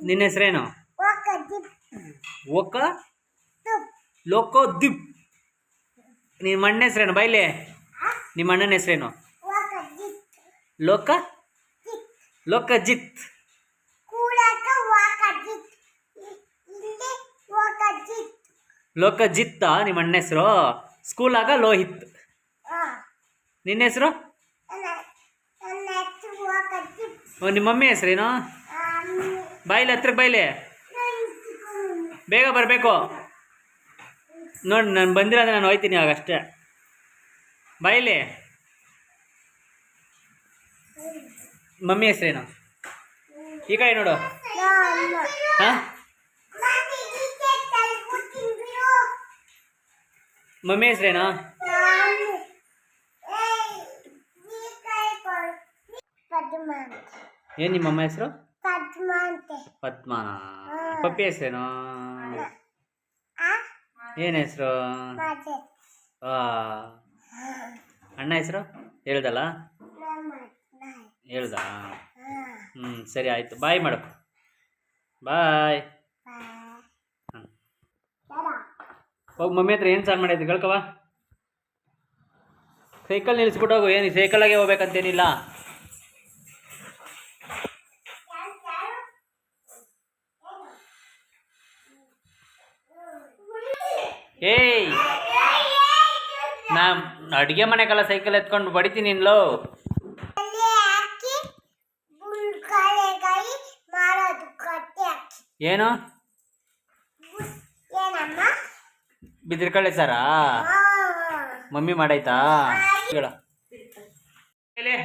ನಿನ್ನ ಹೆಸರೇನು? ಓಕ ಲೋಕೋ ದಿಪ್. ನಿಮ್ಮ ಅಣ್ಣ ಹೆಸರೇನು? ಬೈಲೆ. ನಿಮ್ಮ ಅಣ್ಣನ ಹೆಸರೇನು? ಲೋಕ ಲೋಕಜಿತ್. ಲೋಕಜಿತ್ತ ನಿಮ್ಮ ಅಣ್ಣ ಹೆಸರು. ಸ್ಕೂಲಾಗ ಲೋಹಿತ್. ನಿನ್ನ ಹೆಸರು? ನಿಮ್ಮ ಮಮ್ಮಿ ಹೆಸರೇನು? ಬಾಯ್ಲೆ, ಹತ್ರಕ್ಕೆ ಬಾಯ್ಲೆ. ಬೇಗ ಬರಬೇಕು ನೋಡಿ. ನಾನು ಬಂದಿರೋದು ನಾನು ಹೋಯ್ತೀನಿ ಆಗ ಅಷ್ಟೇ. ಬಾಯ್ಲೆ. ಮಮ್ಮಿ ಹೆಸರೇನು? ಈ ಕಡೆ ನೋಡು. ಹಾಂ, ಮಮ್ಮಿ ಹೆಸರೇನು? ಏನು ನಿಮ್ಮ ಅಮ್ಮ ಹೆಸರು? ಪದ್ಮನ. ಪಪ್ಪಿ ಹೆಸರೇನು? ಏನು ಹೆಸರು? ಅಣ್ಣ ಹೆಸರು ಹೇಳ್ದಲ್ಲ? ಹೇಳ್ದ? ಸರಿ ಆಯಿತು. ಬಾಯ್ ಮಾಡು. ಬಾಯ್. ಹೋಗಿ ಮಮ್ಮಿ ಹತ್ರ ಏನು ಸಾರು ಮಾಡೈತಿ ಕೇಳ್ಕವ. ಸೈಕಲ್ ನಿಲ್ಲಿಸ್ಬಿಟ್ಟು ಹೋಗು. ಏನು ಸೈಕಲಾಗೆ ಹೋಗ್ಬೇಕಂತೇನಿಲ್ಲ. ಏಯ್, ನಾ ಅಡುಗೆ ಮನೆಗೆಲ್ಲ ಸೈಕಲ್ ಎತ್ಕೊಂಡು ಬಡಿತೀನಿ ನಿನ್ಲು. ಏನು ಬಿದಿರ್ಕಳೆ ಸಾರಾ? ಮಮ್ಮಿ ಮಾಡಾಯ್ತಾ? ಹೇಳ.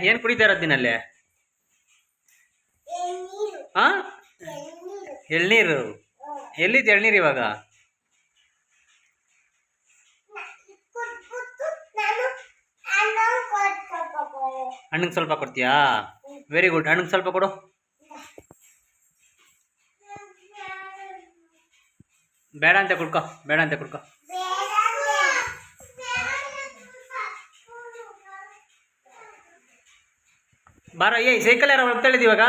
ಏನು ಕುಡಿತಾ ಇರೋದು ದಿನಲ್ಲೇ? ಹಾಂ, ಎಳ್ನೀರು. ಎಲ್ಲಿದ್ದು ಎಳ್ನೀರು ಇವಾಗ? ಹಣ್ಣಿಗೆ ಸ್ವಲ್ಪ ಕೊಡ್ತೀಯಾ? Very good. ಹಣ್ಣಿಗೆ ಸ್ವಲ್ಪ ಕೊಡು. ಬೇಡ ಅಂತ ಕುಡ್ಕೊ, ಬೇಡ ಅಂತ ಕುಡ್ಕೊ. ಬಾರ. ಏಯ್, ಸೈಕಲ್ ಯಾರು ತಳ್ಳಿದ್ದೀವಾಗ?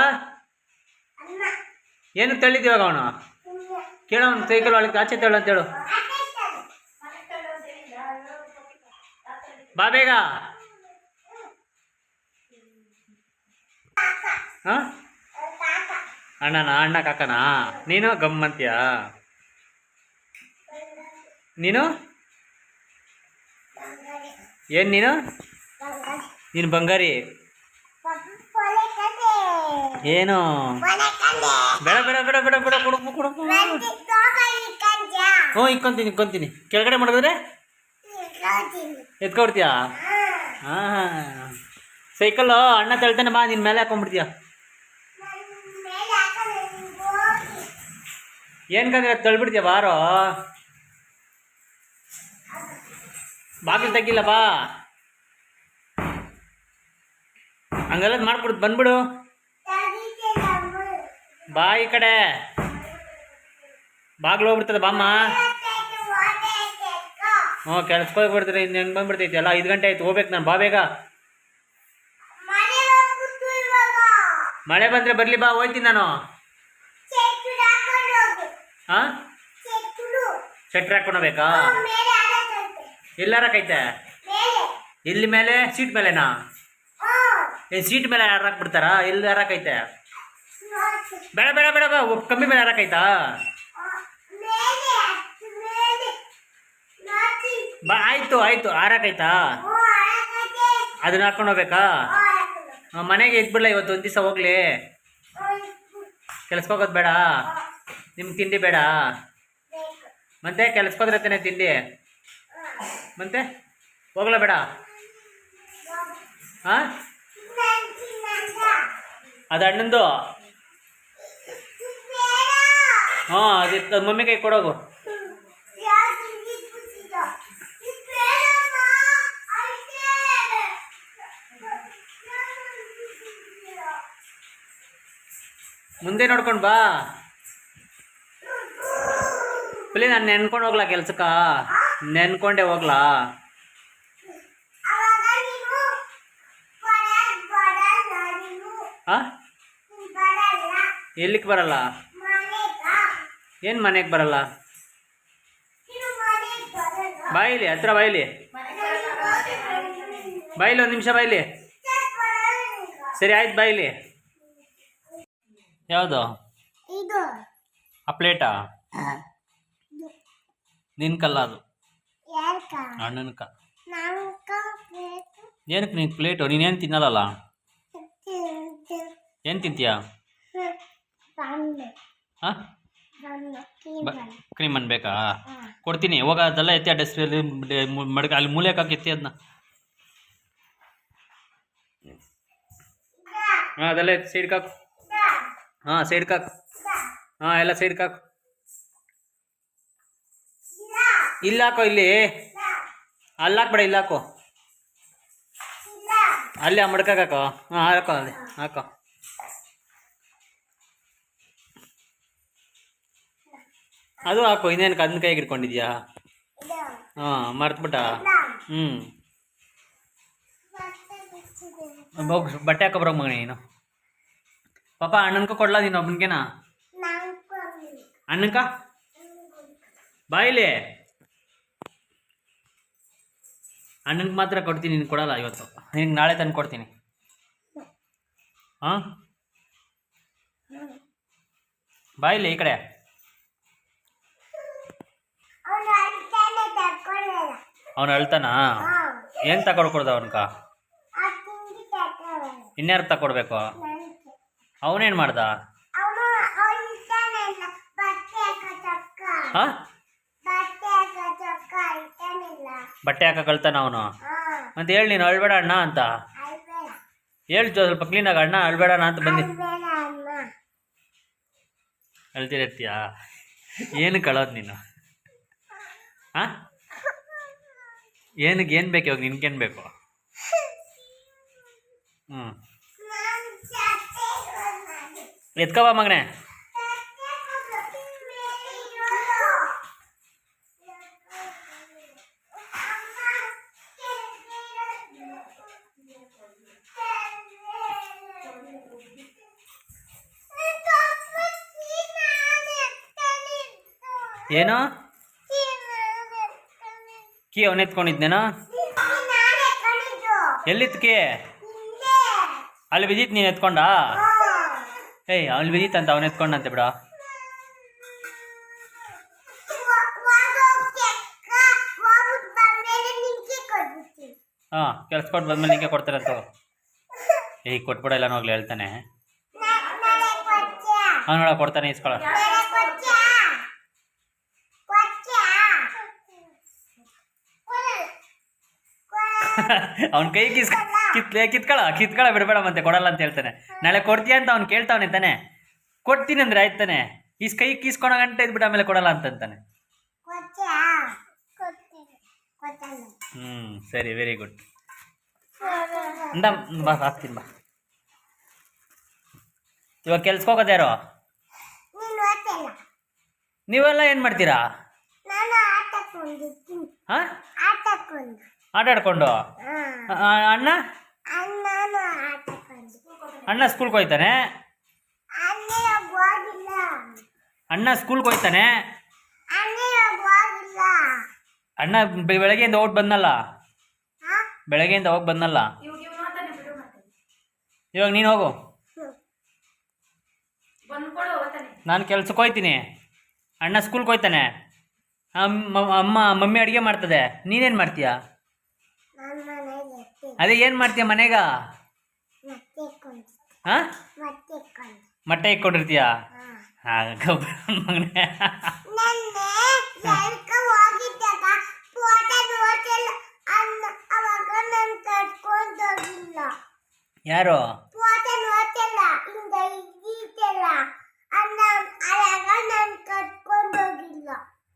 ಏನು ತಳ್ಳಿದ್ದೀವಾಗ? ಅವನು ಕೇಳೋ, ಅವನು ಸೈಕಲ್ ಒಳಗೆ ಆಚೆ ತಳ್ಳು ಅಂತೇಳು. ಬಾ ಬೇಗ. ಹಾಂ, ಅಣ್ಣನಾ? ಅಣ್ಣ ಕಾಕನಾ? ನೀನು ಗಮ್ಮಂತೀಯಾ? ನೀನು ಏನು? ನೀನು ಬಂಗಾರಿ. ಏನು? ಬೇಡ ಬೇಡ ಬೇಡ ಬೇಡ ಬೇಡ. ಕೊಡು ಕೊಡು. ಹ್ಞೂ, ಇಕ್ಕೊಂತೀನಿ. ಕೆಳಗಡೆ ಮಾಡಿದ್ರೆ ಎತ್ಕೊಡ್ತೀಯಾ? ಹಾಂ, ಸೈಕಲ್ಲು ಅಣ್ಣ ತಳ್ತಾನೆ. ಬಾ, ನಿನ್ನ ಮೇಲೆ ಹಾಕೊಂಡ್ಬಿಡ್ತೀಯ. ಏನ್ಕಂದ್ರೆ ತಳ್ಬಿಡ್ತೀಯ? ಬಾರೋ, ಬಾಗಿಲು ತೆಗಿಲ್ಲ. ಬಾ, ಹಂಗೆಲ್ಲ ಮಾಡ್ಕೊಡ್ತು. ಬಂದ್ಬಿಡು. ಬಾ ಈ ಕಡೆ. ಬಾಗಿಲು ಹೋಗ್ಬಿಡ್ತದೆ. ಬಾಮ್ಮ. ಹ್ಞೂ, ಕೆಲ್ಸಕ್ಕೆ ಹೋಗ್ಬಿಡ್ತಾರೆ. ಇನ್ನು ಹೆಂಗೆ ಬಂದ್ಬಿಡ್ತೈತಿ ಅಲ್ಲ? 5 ಗಂಟೆ ಆಯ್ತು, ಹೋಗ್ಬೇಕು ನಾನು. ಬಾ ಬೇಗ. ಮಳೆ ಬಂದರೆ ಬರಲಿ. ಬಾ, ಹೋಯ್ತೀನಿ ನಾನು. ಹಾಂ, ಶೆಟ್ರ್ ಹಾಕೊಂಡು ಹೋಗ್ಬೇಕಾ? ಎಲ್ಲಾರಕೈತೆ? ಎಲ್ಲಿ ಮೇಲೆ? ಸೀಟ್ ಮೇಲೆನಾ? ಏನು ಸೀಟ್ ಮೇಲೆ ಹಾರಾಕ್ಬಿಡ್ತಾರಾ? ಎಲ್ಲಿ ಹಾರಾಕೈತೆ? ಬೇಡ ಬೇಡ ಬೇಡ. ಬಾ, ಕಮ್ಮಿ ಮೇಲೆ ಹಾರಾಕೈತಾ? ಬಾ, ಆಯಿತು ಹಾರಾಕೈತಾ? ಅದನ್ನ ಹಾಕೊಂಡು ಹೋಗ್ಬೇಕಾ? ಮನೆಗೆ ಎದ್ಬಿಡ್ಲ ಇವತ್ತು ಒಂದು ದಿವಸ ಹೋಗ್ಲಿ. ಕೆಲ್ಸಕ್ಕೆ ಹೋಗೋದು ಬೇಡ? ನಿಮ್ಗೆ ತಿಂಡಿ ಬೇಡ? ಮತ್ತೆ ಕೆಲ್ಸಕ್ಕೆ ಹೋದ್ರೆ ತಾನೆ ತಿಂಡಿ. ಮತ್ತೆ ಹೋಗ್ಲ ಬೇಡ? ಹಾಂ, ಅದು ಅಣ್ಣಂದು. ಹಾಂ, ಅದು ಮಮ್ಮಿ ಕೈ ಕೊಡೋಗು. ಮುಂದೆ ನೋಡ್ಕೊಂಡು ಬಾ. ಪ್ಲೀ, ನಾನು ನೆನ್ಕೊಂಡು ಹೋಗ್ಲಾ ಕೆಲ್ಸಕ್ಕ? ನೆನ್ಕೊಂಡೆ ಹೋಗ್ಲಾ? ಹಾಂ, ಎಲ್ಲಿಗೆ ಬರಲ್ಲ? ಏನು ಮನೆಗೆ ಬರಲ್ಲ? ಬಾಯಿಲಿ ಹತ್ರ ಬಾಯಿಲಿ ಬಾಯಿಲಿ 1 ನಿಮಿಷ ಬಾಯಿಲಿ. ಸರಿ ಆಯ್ತು ಬಾಯಿಲಿ. ಯಾವುದು ಆ ಪ್ಲೇಟಾ? ನಿನ್ಕಲ್ಲ ಅದು, ಅಣ್ಣನಕ. ಏನಕ್ಕೆ ನೀನು ಪ್ಲೇಟು? ನೀನೇನು ತಿನ್ನಲ್ಲ. ಏನು ತಿಂತೀಯಾ? ಹಾಂ, ಕ್ರೀಮ್ ಅನ್ಬೇಕಾ? ಕೊಡ್ತೀನಿ. ಹೋಗ ಅದೆಲ್ಲ ಎತ್ತಿ ಆ ಡಸ್ಟ್ಬಿನ್ ಮಡ್ಕ ಅಲ್ಲಿ ಮೂಲೆಗೆ ಹಾಕಿ ಎತ್ತಿ ಅದನ್ನ. ಹಾಂ ಅದೆಲ್ಲ ಎತ್ತಿ ಸೈಡ್ಗೆ ಹಾಕು. ಹಾಂ ಸೈಡ್ಗೆ ಹಾಕು. ಹಾಂ ಎಲ್ಲ ಸೈಡ್ಗೆ ಹಾಕು. ಇಲ್ಲಿ ಹಾಕೋ, ಇಲ್ಲಿ ಅಲ್ಲಿ ಹಾಕ್ಬೇಡ, ಇಲ್ಲಿ ಹಾಕೋ. ಅಲ್ಲಿ ಆ ಮಡ್ಕಾಗ ಹಾಕೋ. ಹಾಂ ಹಾಕೋ, ಅಲ್ಲಿ ಹಾಕೋ. ಅದು ಹಾಕೋ. ಇನ್ನೇನಕ್ಕೆ ಅದನ್ನ ಕೈಗೆ ಇಟ್ಕೊಂಡಿದ್ಯಾ? ಹಾಂ ಮರ್ತ್ಬಿಟ್ಟ. ಹೋಗಿ ಬಟ್ಟೆ ಹಾಕೋ ಬರೋ ಮಗನೇ ನೀನು. ಪಾಪ ಅಣ್ಣನ್ಕ ಕೊಡ್ಲಾ ನೀನು ಒಬ್ಬನಿಗೆನಾ? ಅಣ್ಣನ್ಕ ಬಾಯಿಲಿ. ಅಣ್ಣನ್ಗೆ ಮಾತ್ರ ಕೊಡ್ತೀನಿ, ನೀನು ಕೊಡಲ್ಲ ಇವತ್ತು. ನಿನಗೆ ನಾಳೆ ತಂದು ಕೊಡ್ತೀನಿ. ಹಾಂ ಬಾಯಿಲಿ ಈ ಕಡೆ. ಅವನು ಅಳ್ತಾನಾ? ಏನು ತಗೊಡ್ಕೊಡ್ದ ಅವನ್ಕ? ಇನ್ಯಾರು ತಗೊಡ್ಬೇಕು? ಅವನೇನು ಮಾಡ್ದ? ಹಾಂ ಬಟ್ಟೆ ಹಾಕ ಕಳ್ತಾನ ಅವನು ಅಂತ ಹೇಳಿ. ನೀನು ಅಳ್ಬೇಡ ಅಣ್ಣ ಅಂತ ಹೇಳಿ. ಸ್ವಲ್ಪ ಕ್ಲೀನಾಗ ಅಣ್ಣ ಅಳ್ಬೇಡ ಅಣ್ಣ ಅಂತ ಬಂದಿ. ಅಳ್ತಿರತ್ತೀಯಾ? ಏನು ಕಳೋದು ನೀನು? ಹಾಂ ಏನಕ್ಕೆ ಏನು ಬೇಕು ಇವಾಗ? ನಿನ್ಗೇನು ಬೇಕು? ಎತ್ಕೋ ಬಾ ಮಗನೇ. ಏನು ಕೀ ಅವನು ಎತ್ಕೊಂಡಿದ್ನೇನೋ? ಎಲ್ಲಿತ್ತು ಕೀ? ಅಲ್ಲಿ ಬಿದ್ದಿತ್ತು, ನೀನು ಎತ್ಕೊಂಡ? ಏಯ್ ಅಲ್ಲಿ ಬಿದ್ದಿತ್ತಂತ ಅವನು ಎತ್ಕೊಂಡಂತೆ ಬಿಡ. ಹಾಂ ಕೆಲ್ಸ ಕೊಟ್ಟು ಬಂದ್ಮೇಲೆ ನಿಂಗೆ ಕೊಡ್ತಾರಂತ. ಏಯ್ ಕೊಟ್ಬಿಡ ಎಲ್ಲ ಹೋಗ್ಲಿ ಹೇಳ್ತಾನೆ. ಅವ್ನು ನೋಡ ಕೊಡ್ತಾನೆ, ಇಸ್ಕೊಳ. ಅವ್ನ ಕೈ ಕಿತ್ಕೊಳ ಬಿಡಬೇಡ ಮತ್ತೆ ಕೊಡಲ್ಲ ಅಂತ ಹೇಳ್ತಾನೆ. ನಾಳೆ ಕೊಡ್ತೀಯ ಅಂತ ಅವ್ನು ಕೇಳ್ತಾವನೆ ತಾನೆ. ಕೊಡ್ತೀನಿ ಅಂದ್ರೆ ಆಯ್ತಾನೆ. ಕೈ ಕೀಸ್ಕೊಳ ಗಂಟೆ ಇದ್ಬಿಟ್ಟು ಆಮೇಲೆ ಕೊಡಲ್ಲ ಅಂತಂತಾನೆ. ಸರಿ ವೆರಿ ಗುಡ್. ಅಂದ ಬಾ ಹಾಕ್ತೀನಿ ಬಾ. ಇವಾಗ ಕೆಲ್ಸಕ್ಕೆ ಹೋಗೋದು ಯಾರು? ನೀವೆಲ್ಲ ಏನು ಮಾಡ್ತೀರಾ? ಹಾಂ ಆಟ ಆಡ್ಕೊಂಡು. ಅಣ್ಣ ಅಣ್ಣ ಸ್ಕೂಲ್ಗೆ ಹೋಯ್ತಾನೆ. ಅಣ್ಣ ಸ್ಕೂಲ್ಗೆ ಹೋಯ್ತಾನೆ. ಅಣ್ಣ ಬೆಳಗ್ಗೆಯಿಂದ ಹೋಗಿ ಬಂದಲ್ಲ. ಬೆಳಗ್ಗೆಯಿಂದ ಹೋಗಿ ಬಂದಲ್ಲ. ಇವಾಗ ನೀನು ಹೋಗು. ನಾನು ಕೆಲ್ಸಕ್ಕೆ ಹೋಯ್ತೀನಿ. ಅಣ್ಣ ಸ್ಕೂಲ್ಗೆ ಹೋಯ್ತಾನೆ. ಮಮ್ಮಿ ಅಡುಗೆ ಮಾಡ್ತದೆ. ನೀನೇನು ಮಾಡ್ತೀಯ? ಅದೇ ಏನು ಮಾಡ್ತೀಯ ಮನೆಗ? ಹಾಂ ಮೊಟ್ಟೆ ಇಕ್ಕೊಂಡಿರ್ತೀಯ? ಮಗನೇ ಯಾರು?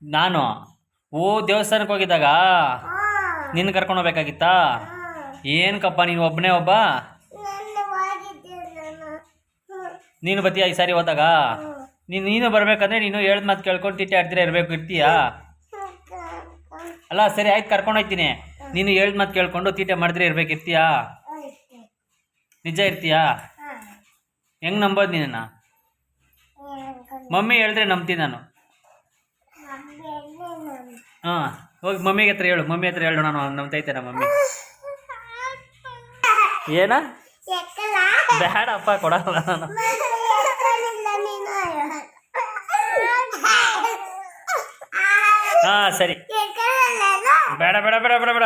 ನಾನು ದೇವಸ್ಥಾನಕ್ಕೆ ಹೋಗಿದ್ದಾಗ ನಿನ್ನ ಕರ್ಕೊಂಡು ಹೋಗ್ಬೇಕಾಗಿತ್ತಾ? ಏನಕ್ಕಪ್ಪ ನೀನು ಒಬ್ಬನೇ ಒಬ್ಬ? ನೀನು ಬತ್ತೀಯ ಈ ಸಾರಿ ಹೋದಾಗ? ನೀನು ಬರ್ಬೇಕಂದ್ರೆ ನೀನು ಹೇಳ್ದ ಮಾತು ಕೇಳ್ಕೊಂಡು ತಿಟ್ಟೆ ಆಡ್ತೀರ ಇರ್ತೀಯಾ? ಅಲ್ಲ ಸರಿ ಆಯ್ತು ಕರ್ಕೊಂಡು ಹೋಗ್ತೀನಿ. ನೀನು ಹೇಳ್ದ ಮಾತು ಕೇಳ್ಕೊಂಡು ತೀಟೆ ಮಾಡಿದ್ರೆ ಇರ್ತೀಯಾ? ನಿಜ ಇರ್ತೀಯಾ? ಹೆಂಗೆ ನಂಬೋದು ನೀನನ್ನ? ಮಮ್ಮಿ ಹೇಳಿದ್ರೆ ನಂಬ್ತೀನಿ ನಾನು. ಹಾಂ ಹೋಗಿ ಮಮ್ಮಿಗೆ ಹತ್ರ ಹೇಳು, ಮಮ್ಮಿ ಹತ್ರ ಹೇಳು, ನಾನು ನಂಬ್ತೈತೆ ನಮ್ಮ ಮಮ್ಮಿ. ಏನ ಬೇಡಪ್ಪ ಕೊಡಲ್ಲ ನಾನು. ಹಾಂ ಸರಿ, ಬೇಡ ಬೇಡ ಬೇಡ ಬೇಡ ಬೇಡ.